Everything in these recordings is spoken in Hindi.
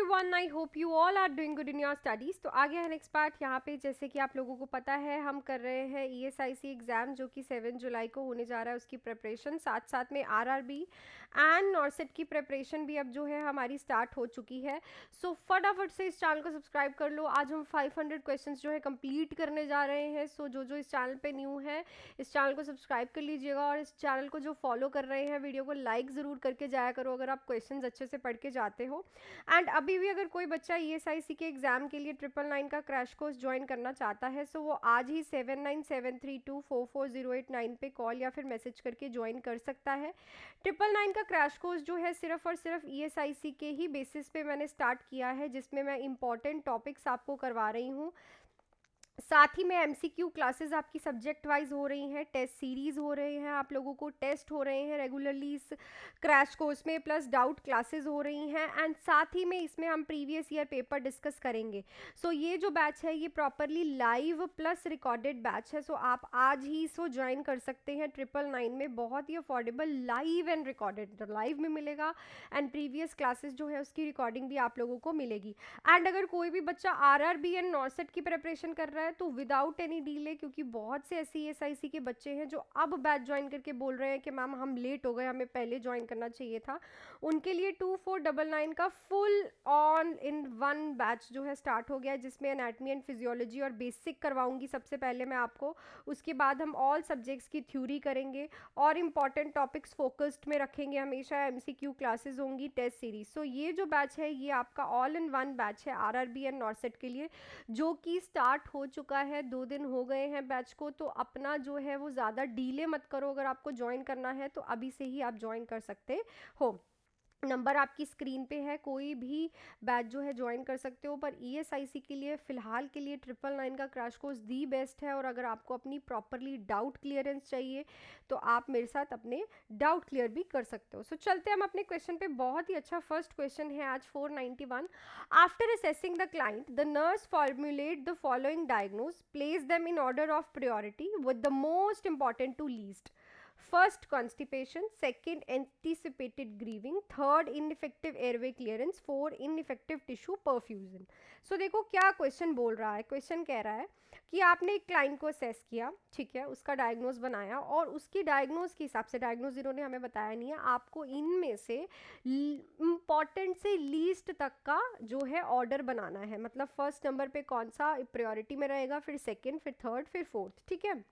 Everyone, I hope you all are doing good in your studies. तो आ गया है नेक्स्ट पार्ट। यहाँ पे जैसे कि आप लोगों को पता है हम कर रहे हैं ईएसआईसी एग्ज़ाम जो कि 7 जुलाई को होने जा रहा है, उसकी प्रिपरेशन साथ साथ में आरआरबी एंड नॉर्सेट की प्रिपरेशन भी अब जो है हमारी स्टार्ट हो चुकी है। सो फटाफट से इस चैनल को सब्सक्राइब कर लो। आज हम 500 क्वेश्चंस जो है कंप्लीट करने जा रहे हैं। सो जो इस चैनल पे न्यू है इस चैनल को सब्सक्राइब कर लीजिएगा, और इस चैनल को जो फॉलो कर रहे हैं वीडियो को लाइक ज़रूर करके जाया करो अगर आप क्वेश्चंस अच्छे से पढ़ के जाते हो। एंड अभी भी अगर कोई बच्चा ईएसआईसी के एग्जाम के लिए 999 का क्रैश कोर्स ज्वाइन करना चाहता है सो वो आज ही 7973244089 पे कॉल या फिर मैसेज करके ज्वाइन कर सकता है। 999 का क्रैश कोर्स जो है सिर्फ और सिर्फ ईएसआईसी के ही बेसिस पे मैंने स्टार्ट किया है, जिसमें मैं इंपॉर्टेंट टॉपिक्स आपको करवा रही हूँ। साथ ही में एमसीक्यू क्लासेस आपकी सब्जेक्ट वाइज हो रही हैं, टेस्ट सीरीज़ हो रहे हैं, आप लोगों को टेस्ट हो रहे हैं रेगुलरली इस क्रैश कोर्स में, प्लस डाउट क्लासेस हो रही हैं। एंड साथ ही में इसमें हम प्रीवियस ईयर पेपर डिस्कस करेंगे। सो ये जो बैच है ये properly live plus recorded batch है। सो आप आज ही इसको ज्वाइन कर सकते हैं 999 में। बहुत ही affordable live and recorded, live में मिलेगा एंड प्रीवियस क्लासेस जो है उसकी रिकॉर्डिंग भी आप लोगों को मिलेगी। एंड अगर कोई भी बच्चा आरआरबी एंड नॉर्सेट की प्रिपरेशन कर रहा है तो विदाउट एनी डिले, क्योंकि बहुत से ऐसे ईएसआईसी के बच्चे हैं जो अब बैच ज्वाइन करके बोल रहे हैं कि मैम हम लेट हो गए, हमें पहले ज्वाइन करना चाहिए था, उनके लिए 2499 का full on in one batch जो है स्टार्ट हो गया है, जिसमें एनाटमी एंड फिजियोलॉजी और बेसिक करवाऊंगी सबसे पहले मैं आपको। उसके बाद हम ऑल सब्जेक्ट्स की थ्योरी करेंगे और इंपॉर्टेंट टॉपिक्स फोकस्ड में रखेंगे। हमेशा एमसीक्यू क्लासेस होंगी, टेस्ट सीरीज। सो ये जो बैच है ये आपका ऑल इन वन बैच है आरआरबी एंड नॉर्सेट के लिए, जो कि स्टार्ट हो चुका है। 2 दिन हो गए हैं बैच को, तो अपना जो है वो ज़्यादा डीले मत करो। अगर आपको ज्वाइन करना है तो अभी से ही आप ज्वाइन कर सकते हो। नंबर आपकी स्क्रीन पे है, कोई भी बैच जो है ज्वाइन कर सकते हो। पर ईएसआईसी के लिए फ़िलहाल के लिए 999 का क्रैश कोर्स दी बेस्ट है। और अगर आपको अपनी प्रॉपरली डाउट क्लियरेंस चाहिए तो आप मेरे साथ अपने डाउट क्लियर भी कर सकते हो। सो चलते हम अपने क्वेश्चन पे। बहुत ही अच्छा फर्स्ट क्वेश्चन है आज 491। After assessing the client the nurse formulate the following diagnose, place them in order of priority with the most important to least. First, constipation. Second, anticipated grieving. Third, ineffective airway clearance. Four, ineffective tissue perfusion. So देखो क्या क्वेश्चन बोल रहा है। क्वेश्चन कह रहा है कि आपने एक क्लाइंट को असेस किया, ठीक है, उसका डायग्नोज बनाया, और उसकी डायग्नोज के हिसाब से, डायग्नोज इन्होंने हमें बताया नहीं है, आपको इनमें से इम्पॉर्टेंट से लीस्ट तक का जो है ऑर्डर बनाना है। मतलब फर्स्ट नंबर पे कौन सा प्रायोरिटी में रहेगा, फिर सेकेंड, फिर थर्ड, फिर फोर्थ, ठीक है।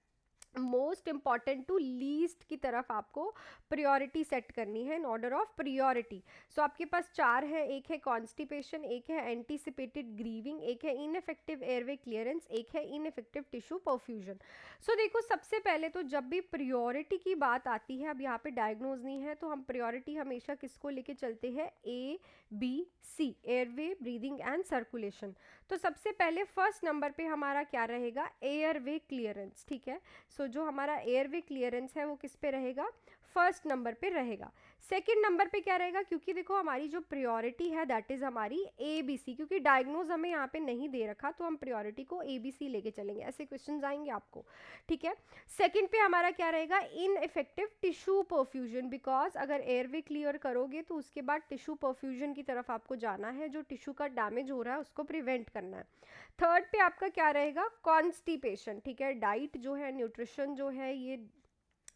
मोस्ट इंपॉर्टेंट टू लीस्ट की तरफ आपको प्रायोरिटी सेट करनी है इन ऑर्डर ऑफ प्रायोरिटी। सो आपके पास 4 है, एक है कॉन्स्टिपेशन, एक है एंटीसिपेटेड ग्रीविंग, एक है इनफेक्टिव एयरवे क्लियरेंस, एक है इनफेक्टिव टिश्यू परफ्यूजन। सो देखो सबसे पहले तो जब भी प्रायोरिटी की बात आती है, अब यहाँ पे डायग्नोज नहीं है तो हम प्रायोरिटी हमेशा किसको लेके चलते हैं, A B C, airway, breathing and circulation. तो सबसे पहले फर्स्ट नंबर पे हमारा क्या रहेगा, एयरवे क्लियरेंस, ठीक है। सो जो हमारा एयरवे क्लियरेंस है वो किस पे रहेगा, फर्स्ट नंबर पे रहेगा। सेकंड नंबर पे क्या रहेगा, क्योंकि देखो हमारी जो प्रायोरिटी है दैट इज हमारी ए बी सी, क्योंकि डायग्नोज हमें यहाँ पे नहीं दे रखा तो हम प्रायोरिटी को ए बी सी लेके चलेंगे। ऐसे क्वेश्चन आएंगे आपको, ठीक है। सेकंड पे हमारा क्या रहेगा, इनइफेक्टिव टिश्यू परफ्यूजन, बिकॉज अगर एयरवे क्लियर करोगे तो उसके बाद टिश्यू परफ्यूजन की तरफ आपको जाना है, जो टिश्यू का डैमेज हो रहा है उसको प्रिवेंट करना है। थर्ड पे आपका क्या रहेगा, कॉन्स्टिपेशन, ठीक है। डाइट जो है, न्यूट्रिशन जो है, ये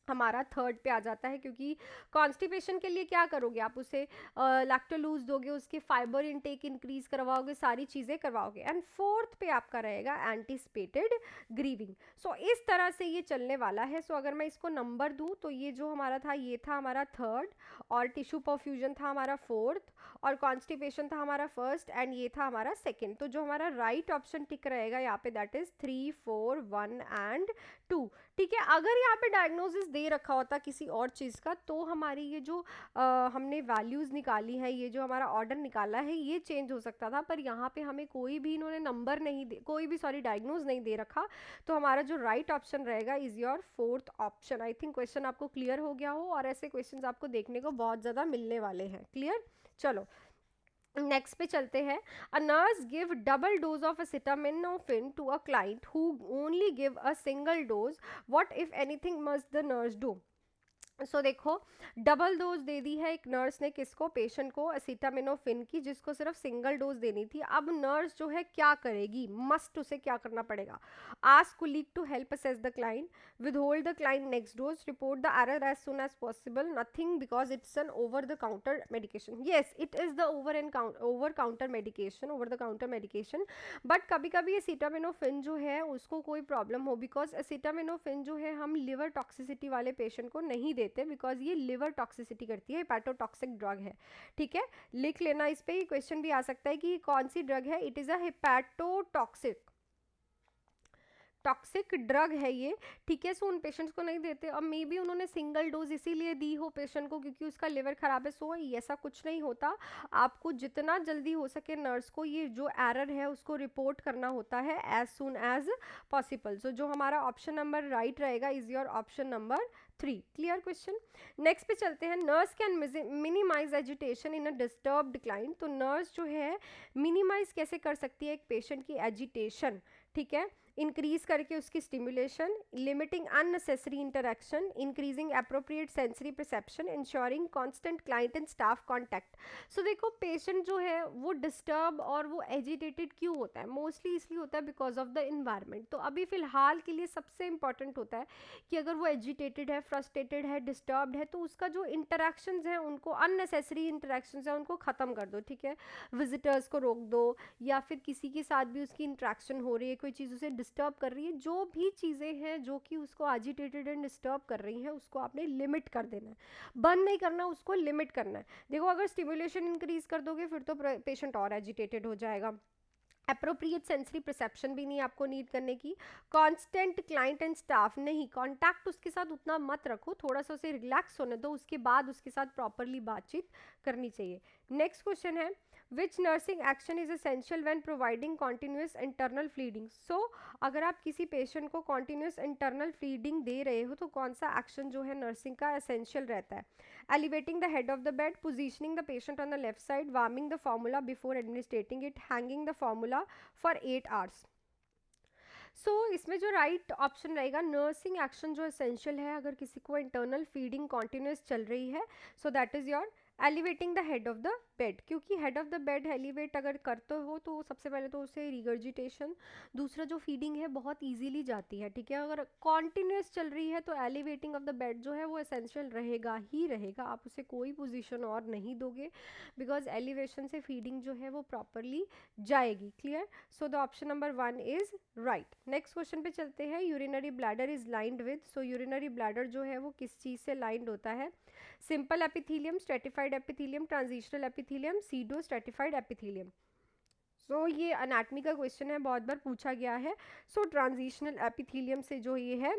हमारा थर्ड पे आ जाता है, क्योंकि कॉन्स्टिपेशन के लिए क्या करोगे आप, उसे लैक्टोलूज दोगे, उसके फाइबर इनटेक इंक्रीज करवाओगे, सारी चीज़ें करवाओगे। एंड फोर्थ पे आपका रहेगा एंटीसिपेटेड ग्रीविंग। सो इस तरह से ये चलने वाला है। सो अगर मैं इसको नंबर दूँ तो ये जो हमारा था ये था हमारा थर्ड, और टिश्यू परफ्यूजन था हमारा फोर्थ, और कॉन्स्टिपेशन था हमारा फर्स्ट, एंड ये था हमारा सेकेंड। तो जो हमारा राइट ऑप्शन टिक रहेगा यहाँ पे दैट इज 3, 4, 1 एंड 2, ठीक है। अगर यहाँ पे डायग्नोसिस दे रखा होता किसी और चीज़ का तो हमारी ये जो हमने वैल्यूज़ निकाली है, ये जो हमारा ऑर्डर निकाला है, ये चेंज हो सकता था। पर यहाँ पे हमें कोई भी इन्होंने नंबर नहीं दे, कोई भी सॉरी डायग्नोज नहीं दे रखा, तो हमारा जो राइट ऑप्शन रहेगा is your fourth option. I think question आपको क्लियर हो गया हो, और ऐसे क्वेश्चन आपको देखने को बहुत ज़्यादा मिलने वाले हैं। क्लियर, चलो नेक्स्ट पे चलते हैं। A nurse give double dose of acetaminophen to a client who only give a single dose, what if anything must the nurse do. So देखो, डबल डोज दे दी है एक नर्स ने किसको, पेशेंट को, एसिटामिनोफिन की, जिसको सिर्फ सिंगल डोज देनी थी। अब नर्स जो है क्या करेगी, मस्ट उसे क्या करना पड़ेगा, ask colleague to help assess the client, withhold the client next dose, report the error as soon as possible, nothing because it's an over the counter medication. Yes, it is the over counter medication, over the counter medication. But कभी कभी एसिटामिनोफिन जो है उसको कोई प्रॉब्लम हो, बिकॉज एसिटामिनोफिन जो है हम लिवर टॉक्सिसिटी वाले पेशेंट को नहीं देते, बिकॉज ये लिवर टॉक्सिसिटी करती है, हेपेटोटॉक्सिक ड्रग है। ठीक है, लिख लेना, इस पे क्वेश्चन भी आ सकता है कि कौन सी ड्रग है, it is a hepatotoxic toxic drug है ये। ठीक है, सो उन पेशेंट्स को नहीं देते। अब मे बी उन्होंने सिंगल डोज इसीलिए दी हो पेशेंट को क्योंकि उसका लिवर खराब है। सो ऐसा कुछ नहीं होता, आपको जितना जल्दी हो सके नर्स को ये जो एरर है उसको रिपोर्ट करना होता है as soon as possible. So जो हमारा ऑप्शन नंबर राइट रहेगा is your option number 3। Clear question. Next पे चलते हैं, nurse can minimize agitation in a disturbed client. तो नर्स जो है मिनिमाइज कैसे कर सकती है एक पेशेंट की एजिटेशन, ठीक है, इंक्रीज करके उसकी stimulation, limiting unnecessary interaction, increasing appropriate sensory perception, insuring constant client and staff contact. So देखो, पेशेंट जो है वो डिस्टर्ब और वो एजिटेटेड क्यों होता है, मोस्टली इसलिए होता है बिकॉज ऑफ द इन्वायरमेंट। तो अभी फिलहाल के लिए सबसे इंपॉर्टेंट होता है कि अगर वो एजिटेटेड है, फ्रस्ट्रेटेड है, डिस्टर्ब्ड है, तो उसका जो इंटरेक्शंस हैं उनको, अननेसेसरी इंटरेक्शंस हैं उनको ख़त्म कर दो। ठीक है, विजिटर्स को रोक दो, या फिर किसी के साथ भी उसकी इंट्रैक्शन हो रही है, कोई चीज़ उसे डिस्टर्ब कर रही है, जो भी चीज़ें हैं जो कि उसको एजिटेटेड एंड डिस्टर्ब कर रही हैं उसको आपने लिमिट कर देना है, बंद नहीं करना, उसको लिमिट करना है। देखो, अगर स्टिमुलेशन इंक्रीज कर दोगे फिर तो पेशेंट और एजिटेटेड हो जाएगा। अप्रोप्रिएट सेंसरी परसेप्शन भी नहीं आपको नीड करने की। कांस्टेंट क्लाइंट एंड स्टाफ नहीं, कांटेक्ट उसके साथ उतना मत रखो, थोड़ा सा उसे रिलैक्स होने दो, उसके बाद उसके साथ प्रॉपरली बातचीत करनी चाहिए। नेक्स्ट क्वेश्चन है, which nursing action is essential when providing continuous internal feeding. So अगर आप किसी पेशेंट को कॉन्टिन्यूस इंटरनल फीडिंग दे रहे हो तो कौन सा एक्शन जो है नर्सिंग का एसेंशियल रहता है, elevating the head of the bed, positioning the patient on the left side, warming the formula before administrating it, hanging the formula for 8 hours। सो इसमें जो राइट ऑप्शन रहेगा, नर्सिंग एक्शन जो एसेंशियल है अगर किसी को इंटरनल फीडिंग कॉन्टिन्यूस चल रही है, so that is your elevating the head of the bed. क्योंकि head of the bed elevate अगर करते हो तो सबसे पहले तो उसे रिगर्जिटेशन, दूसरा जो फीडिंग है बहुत इजीली जाती है। ठीक है, अगर कॉन्टिन्यूस चल रही है तो एलिवेटिंग ऑफ द बेड जो है वो एसेंशियल रहेगा ही रहेगा, आप उसे कोई पोजीशन और नहीं दोगे, बिकॉज एलिवेशन से फीडिंग जो है वो प्रॉपरली जाएगी। Clear, so the option number 1 is right. Next question पे चलते हैं, urinary bladder is lined with. So urinary bladder जो है वो किस चीज़ से लाइंड होता है, simple epithelium, stratified epithelium, transitional epithelium, pseudo stratified epithelium. So ये अनाटमी का क्वेश्चन है, बहुत बार पूछा गया है। सो ट्रांजिशनल एपिथीलियम से जो ये है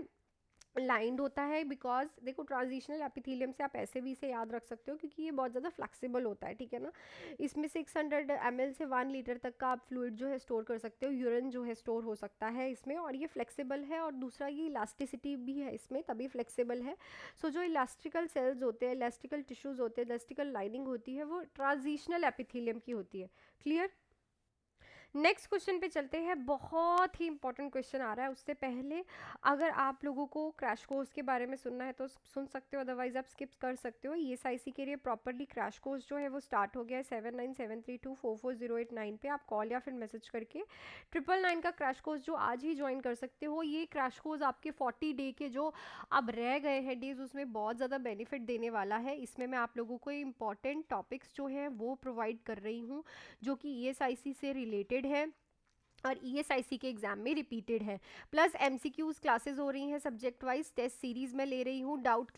लाइंड होता है, बिकॉज देखो ट्रांजिशनल एपिथीलियम से आप ऐसे भी इसे याद रख सकते हो क्योंकि ये बहुत ज़्यादा फ्लेक्सिबल होता है। ठीक है ना, इसमें 600 ml से 1 लीटर तक का आप फ्लूइड जो है स्टोर कर सकते हो, यूरिन जो है स्टोर हो सकता है इसमें, और ये फ्लेक्सिबल है, और दूसरा ये इलास्टिसिटी भी है इसमें, तभी फ्लेक्सिबल है। सो जो इलास्टिकल सेल्स होते हैं, इलास्टिकल टिश्यूज़ होते हैं, इलास्टिकल लाइनिंग होती है, वो ट्रांजिशनल एपिथीलियम की होती है। क्लियर। नेक्स्ट क्वेश्चन पे चलते हैं, बहुत ही इंपॉर्टेंट क्वेश्चन आ रहा है। उससे पहले अगर आप लोगों को क्रैश कोर्स के बारे में सुनना है तो सुन सकते हो, अदरवाइज आप स्किप कर सकते हो। ESIC के लिए प्रॉपरली क्रैश कोर्स जो है वो स्टार्ट हो गया है 7973244089 पे। आप कॉल या फिर मैसेज करके 999 का क्रैश कोर्स जो आज ही ज्वाइन कर सकते हो। ये क्रैश कोर्स आपके 40 डे के जो अब रह गए हैं डेज उसमें बहुत ज़्यादा बेनिफिट देने वाला है। इसमें मैं आप लोगों को इंपॉर्टेंट टॉपिक्स जो हैं वो प्रोवाइड कर रही हूँ जो कि ESIC से रिलेटेड है और ESIC के एग्जाम में रिपीटेड है। प्लस MCQs क्लासेस हो रही हैं सब्जेक्ट वाइज, टेस्ट सीरीज में ले रही हूँ, डाउट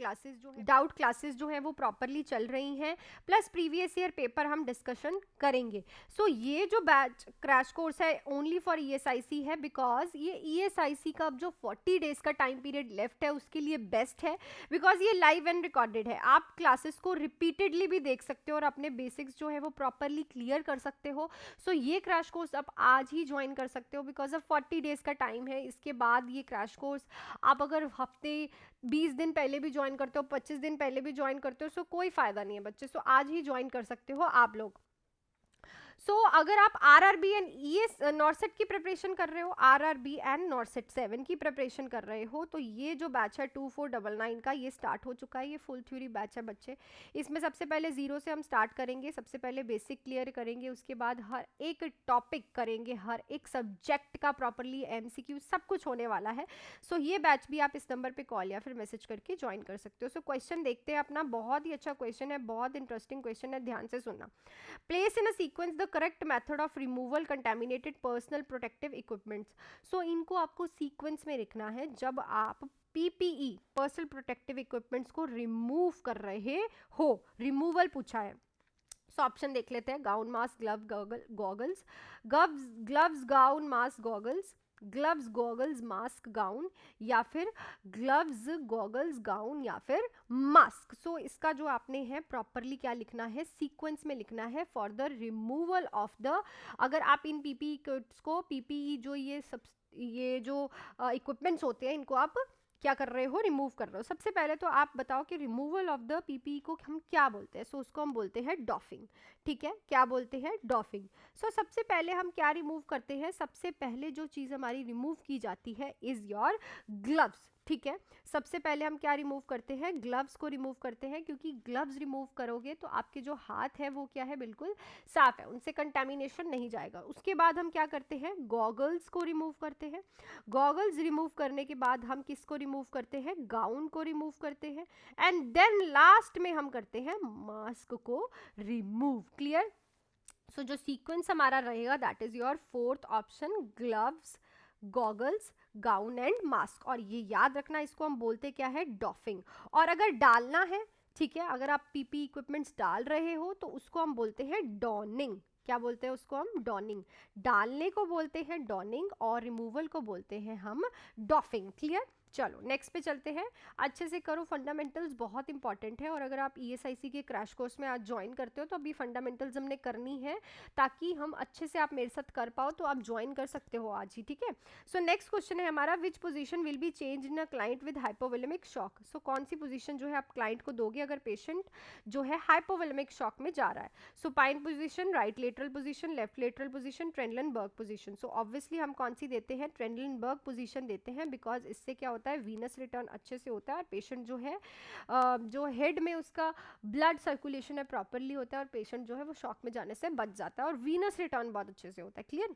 क्लासेस जो है वो प्रॉपरली चल रही हैं, प्लस प्रीवियस ईयर पेपर हम डिस्कशन करेंगे। सो ये जो बैच क्रैश कोर्स है ओनली फॉर ESIC है, बिकॉज ये ESIC का अब जो 40 डेज का टाइम पीरियड लेफ्ट है उसके लिए बेस्ट है, बिकॉज ये लाइव एंड रिकॉर्डेड है। आप क्लासेस को रिपीटेडली भी देख सकते हो और अपने बेसिक्स जो है वो प्रॉपरली क्लियर कर सकते हो। सो ये क्रैश कोर्स आप आज ही ज्वाइन कर सकते हो, बिकॉज अब 40 डेज का टाइम है। इसके बाद ये क्रैश कोर्स आप अगर हफ्ते 20 दिन पहले भी ज्वाइन करते हो, 25 दिन पहले भी ज्वाइन करते हो, सो कोई फ़ायदा नहीं है बच्चे। सो आज ही ज्वाइन कर सकते हो आप लोग। सो अगर आप आरआरबी एंड ईएस नॉर्सेट की प्रिपरेशन कर रहे हो, आरआरबी एंड नॉर्सेट 7 की प्रिपरेशन कर रहे हो, तो ये जो बैच है 2499 का ये स्टार्ट हो चुका है। ये फुल थ्योरी बैच है बच्चे। इसमें सबसे पहले जीरो से हम स्टार्ट करेंगे, सबसे पहले बेसिक क्लियर करेंगे, उसके बाद हर एक टॉपिक करेंगे, हर एक सब्जेक्ट का प्रॉपरली एमसीक्यू सब कुछ होने वाला है। सो ये बैच भी आप इस नंबर पे कॉल या फिर मैसेज करके ज्वाइन कर सकते हो। सो क्वेश्चन देखते हैं अपना, बहुत ही अच्छा क्वेश्चन है, बहुत इंटरेस्टिंग क्वेश्चन है, ध्यान से सुनना। Place in a sequence the correct method of removal contaminated personal protective equipments. So इनको आपको सीक्वेंस में लिखना है जब आप PPE पर्सनल प्रोटेक्टिव इक्विपमेंट्स को रिमूव कर रहे हो। रिमूवल पूछा है। सो ऑप्शन देख लेते हैं, gown mask glove goggles, gloves gown mask goggles, gloves goggles mask gown, या फिर ग्लव्स गॉगल्स गाउन, या फिर मास्क। सो इसका जो आपने है प्रॉपरली क्या लिखना है, सीक्वेंस में लिखना है for the removal of the. अगर आप इन पीपीई किट्स को, पीपीई जो ये जो इक्विपमेंट्स होते हैं, इनको आप क्या कर रहे हो, रिमूव कर रहे हो। सबसे पहले तो आप बताओ कि रिमूवल ऑफ द पीपीई को हम क्या बोलते हैं। सो उसको हम बोलते हैं डॉफिंग। ठीक है, क्या बोलते हैं, डॉफिंग। सो सबसे पहले हम क्या रिमूव करते हैं, सबसे पहले जो चीज़ हमारी रिमूव की जाती है इज योर ग्लव्स। ठीक है, सबसे पहले हम क्या रिमूव करते हैं, ग्लव्स को रिमूव करते हैं, क्योंकि ग्लव्स रिमूव करोगे तो आपके जो हाथ है वो क्या है, बिल्कुल साफ है, उनसे कंटेमिनेशन नहीं जाएगा। उसके बाद हम क्या करते हैं, गॉगल्स को रिमूव करते हैं। गॉगल्स रिमूव करने के बाद हम किसको रिमूव करते हैं, गाउन को रिमूव करते हैं, एंड देन लास्ट में हम करते हैं मास्क को रिमूव। क्लियर। सो जो सीक्वेंस हमारा रहेगा that is your fourth option, gloves, goggles, gown and mask. और ये याद रखना, इसको हम बोलते क्या है, डॉफिंग। और अगर डालना है, ठीक है, अगर आप पीपी इक्विपमेंट्स डाल रहे हो तो उसको हम बोलते हैं डॉनिंग। क्या बोलते हैं उसको हम, डॉनिंग। डालने को बोलते हैं डॉनिंग और रिमूवल को बोलते हैं हम डॉफिंग। क्लियर। चलो नेक्स्ट पे चलते हैं। अच्छे से करो, फंडामेंटल्स बहुत इंपॉर्टेंट है। और अगर आप ईएसआईसी के क्रैश कोर्स में आज ज्वाइन करते हो तो अभी फंडामेंटल्स हमने करनी है, ताकि हम अच्छे से आप मेरे साथ कर पाओ, तो आप ज्वाइन कर सकते हो आज ही। ठीक है। सो नेक्स्ट क्वेश्चन है हमारा, which position will be change in a client with hypovolemic shock. So कौन सी पोजीशन जो है आप क्लाइंट को दोगे अगर पेशेंट जो है हाइपोवोलेमिक शॉक में जा रहा है। Supine position, right lateral position, left lateral position, Trendelenburg position. So obviously हम कौन सी देते हैं, ट्रेंडलनबर्ग पोजीशन देते हैं, बिकॉज इससे क्या होता है, वीनस रिटर्न अच्छे से होता है, और पेशेंट जो है जो हेड में उसका ब्लड सर्कुलेशन है प्रॉपरली होता है, और पेशेंट जो है वो शॉक में जाने से बच जाता है, और वीनस रिटर्न बहुत अच्छे से होता है। क्लियर।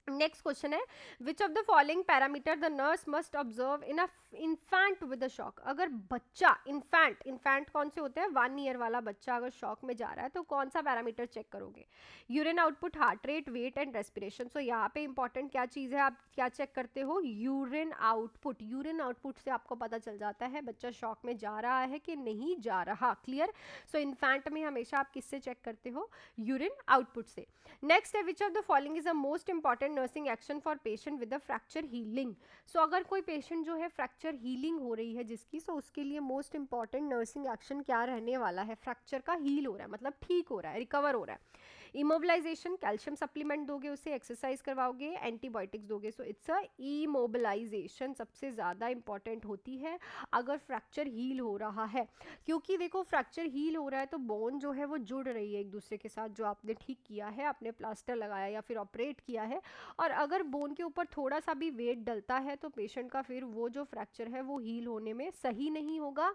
नेक्स्ट क्वेश्चन है, which of the following parameter the nurse must observe in a infant with a shock. अगर बच्चा, इन्फेंट कौन से होते हैं, 1 ईयर वाला बच्चा अगर शॉक में जा रहा है तो कौन सा पैरामीटर चेक करोगे, urine output, heart rate, weight and respiration. So यहाँ पे इंपॉर्टेंट क्या चीज़ है, आप क्या चेक करते हो, यूरिन आउटपुट। यूरिन आउटपुट से आपको पता चल जाता है बच्चा शॉक में जा रहा है कि नहीं जा रहा। क्लियर। सो इन्फेंट में हमेशा आप किससे चेक करते हो, यूरिन आउटपुट से। नेक्स्ट है, which of the following is the most important nursing action for patient with the fracture healing. So अगर कोई पेशेंट जो है फ्रैक्चर हीलिंग हो रही है जिसकी, सो उसके लिए मोस्ट इंपॉर्टेंट नर्सिंग एक्शन क्या रहने वाला है, फ्रैक्चर का हील हो रहा है, मतलब ठीक हो रहा है, रिकवर हो रहा है। इमोबिलाइजेशन, कैल्शियम सप्लीमेंट दोगे उसे, एक्सरसाइज करवाओगे, एंटीबायोटिक्स दोगे। सो इट्स अ इमोबिलाइजेशन सबसे ज़्यादा इंपॉर्टेंट होती है अगर फ्रैक्चर हील हो रहा है, क्योंकि देखो फ्रैक्चर हील हो रहा है तो बोन जो है वो जुड़ रही है एक दूसरे के साथ, जो आपने ठीक किया है, आपने प्लास्टर लगाया या फिर ऑपरेट किया है। और अगर बोन के ऊपर थोड़ा सा भी वेट डलता है तो पेशेंट का फिर वो जो फ्रैक्चर है वो हील होने में सही नहीं होगा,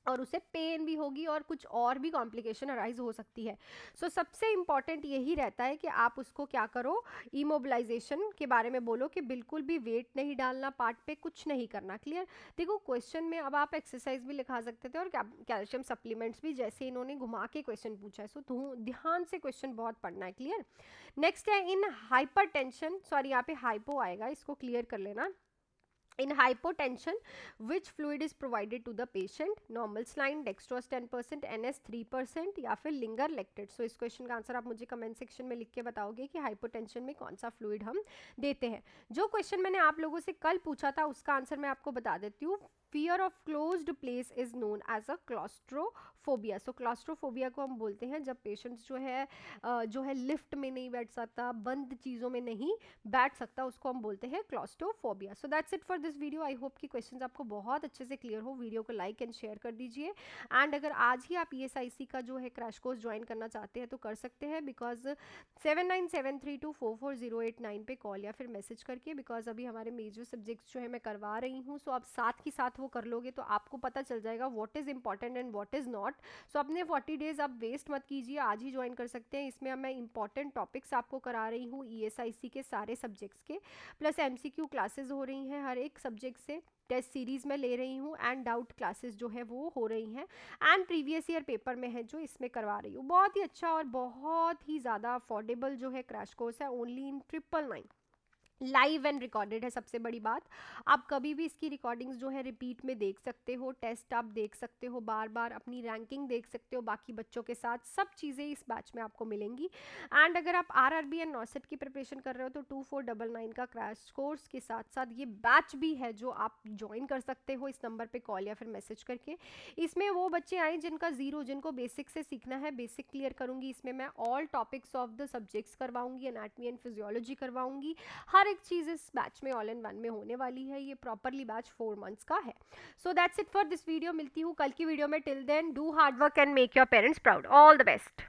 और उसे पेन भी होगी और कुछ और भी कॉम्प्लिकेशन अराइज हो सकती है। सो सबसे इंपॉर्टेंट यही रहता है कि आप उसको क्या करो, इमोबिलाइजेशन के बारे में बोलो कि बिल्कुल भी वेट नहीं डालना, पार्ट पे कुछ नहीं करना। क्लियर। देखो क्वेश्चन में अब आप एक्सरसाइज भी लिखा सकते थे और कैल्शियम सप्लीमेंट्स भी, जैसे इन्होंने घुमा के क्वेश्चन पूछा है। सो ध्यान से क्वेश्चन बहुत पढ़ना है। क्लियर। नेक्स्ट है, इन हाइपरटेंशन, सॉरी यहाँ पे हाइपो आएगा, इसको क्लियर कर लेना। In hypotension, which fluid is provided to the patient? Normal saline, dextrose 10%, NS 3%, या फिर लिंगर लेक्टेट। सो इस क्वेश्चन का आंसर आप मुझे कमेंट सेक्शन में लिख के बताओगे कि हाइपोटेंशन में कौन सा फ्लूइड हम देते हैं। जो क्वेश्चन मैंने आप लोगों से कल पूछा था उसका आंसर मैं आपको बता देती हूँ। Fear of closed place is known as a claustrophobia. So claustrophobia को हम बोलते हैं जब पेशेंट्स जो है लिफ्ट में नहीं बैठ सकता, बंद चीज़ों में नहीं बैठ सकता, उसको हम बोलते हैं claustrophobia. So that's it for this video. I hope कि क्वेश्चंस आपको बहुत अच्छे से क्लियर हो। वीडियो को लाइक एंड शेयर कर दीजिए। एंड अगर आज ही आप ESIC का जो है क्रैश कोर्स ज्वाइन करना चाहते हैं तो कर सकते हैं, बिकॉज 7973244089 पे कॉल या फिर मैसेज करके, बिकॉज अभी हमारे मेजर सब्जेक्ट्स जो है मैं करवा रही हूँ। सो आप साथ ही साथ वो कर लोगे तो आपको पता चल जाएगा what is important and what is not. So अपने 40 डेज आप वेस्ट मत कीजिए, आज ही ज्वाइन कर सकते हैं। इसमें मैं इंपॉर्टेंट टॉपिक्स आपको करा रही हूँ ESIC के सारे सब्जेक्ट्स के, प्लस MCQ क्लासेस हो रही हैं हर एक सब्जेक्ट से, टेस्ट सीरीज में ले रही हूँ, एंड डाउट क्लासेस जो है वो हो रही हैं, एंड प्रीवियस ईयर पेपर में है जो इसमें करवा रही हूँ। बहुत ही अच्छा और बहुत ही ज़्यादा अफोर्डेबल जो है क्रैश कोर्स है, only in 999। Live and recorded है, सबसे बड़ी बात। आप कभी भी इसकी रिकॉर्डिंग्स जो है रिपीट में देख सकते हो, टेस्ट आप देख सकते हो, बार बार अपनी रैंकिंग देख सकते हो बाकी बच्चों के साथ, सब चीज़ें इस बैच में आपको मिलेंगी। एंड अगर आप RRB एंड नॉसेट की प्रिपरेशन कर रहे हो तो 2499 का क्रैश कोर्स के साथ साथ ये बैच भी है जो आप ज्वाइन कर सकते हो इस नंबर पर कॉल या फिर मैसेज करके। इसमें वो बच्चे आए जिनका ज़ीरो, जिनको बेसिक से सीखना है, बेसिक क्लियर करूँगी। इसमें मैं all topics of the subjects करवाऊँगी, एनाटमी एंड फिजियोलॉजी करवाऊँगी, हर एक चीज़ इस बैच में ऑल इन वन में होने वाली है। ये प्रॉपरली बैच 4 मंथ्स का है। So that's it for this video. मिलती हूँ कल की वीडियो में। Till then do hard work and make your parents proud. All the best.